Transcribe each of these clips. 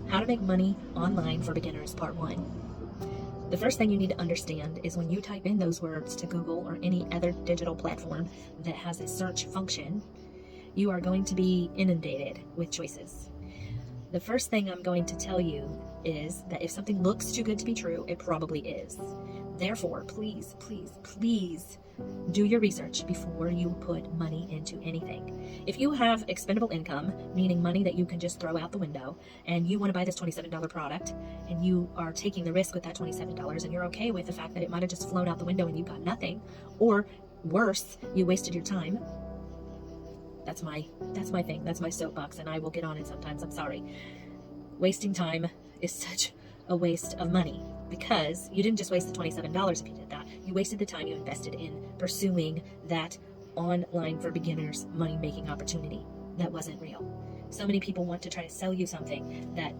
How to Make Money Online for Beginners, Part 1. The first thing you need to understand is when you type in those words to Google or any other digital platform that has a search function, you are going to be inundated with choices. The first thing I'm going to tell you is that if something looks too good to be true, it probably is. Therefore, please, please, please do your research before you put money into anything. If you have expendable income, meaning money that you can just throw out the window, and you want to buy this $27 product, and you are taking the risk with that $27, and you're okay with the fact that it might have just flown out the window and you got nothing, or worse, you wasted your time, that's my thing. That's my soapbox, and I will get on it sometimes. I'm sorry. Wasting time is such a waste of money because you didn't just waste the $27 if you did that. You wasted the time you invested in pursuing that online for beginners money-making opportunity that wasn't real. So many people want to try to sell you something that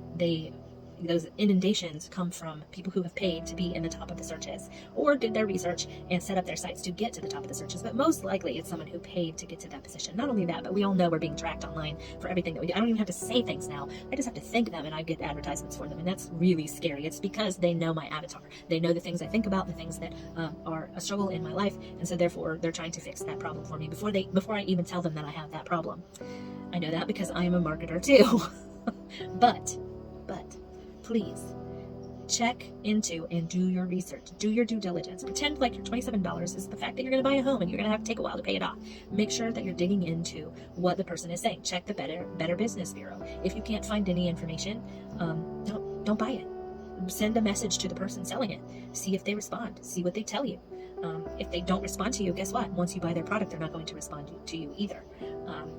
those inundations come from people who have paid to be in the top of the searches or did their research and set up their sites to get to the top of the searches. But most likely it's someone who paid to get to that position. Not only that, but we all know we're being tracked online for everything that we do. I don't even have to say things now. I just have to think them and I get advertisements for them. And that's really scary. It's because they know my avatar. They know the things I think about, the things that are a struggle in my life. And so therefore they're trying to fix that problem for me before I even tell them that I have that problem. I know that because I am a marketer too. But please check into and do your research. Do your due diligence. Pretend like your $27 is the fact that you're going to buy a home and you're going to have to take a while to pay it off. Make sure that you're digging into what the person is saying. Check the Better Business Bureau. If you can't find any information, don't buy it. Send a message to the person selling it. See if they respond. See what they tell you. If they don't respond to you, guess what? Once you buy their product, they're not going to respond to you either.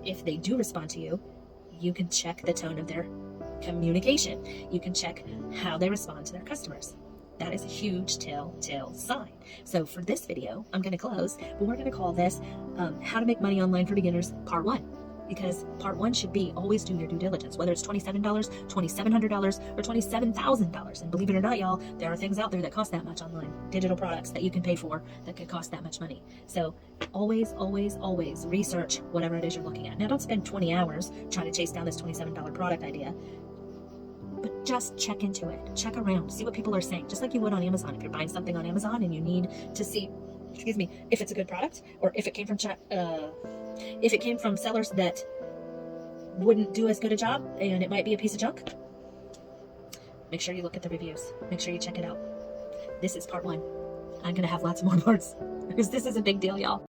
If they do respond to you, you can check the tone of their communication. You can check how they respond to their customers. That is a huge telltale sign. So for this video, I'm going to close, but we're going to call this How to Make Money Online for Beginners, Part 1. Because Part 1 should be always do your due diligence, whether it's $27, $2,700, or $27,000. And believe it or not, y'all, there are things out there that cost that much online. Digital products that you can pay for that could cost that much money. So always, always, always research whatever it is you're looking at. Now, don't spend 20 hours trying to chase down this $27 product idea. But just check into it. Check around. See what people are saying. Just like you would on Amazon. If you're buying something on Amazon and you need to see, if it's a good product, or if it came from sellers that wouldn't do as good a job and it might be a piece of junk, make sure you look at the reviews. Make sure you check it out. This is Part 1. I'm going to have lots more parts because this is a big deal, y'all.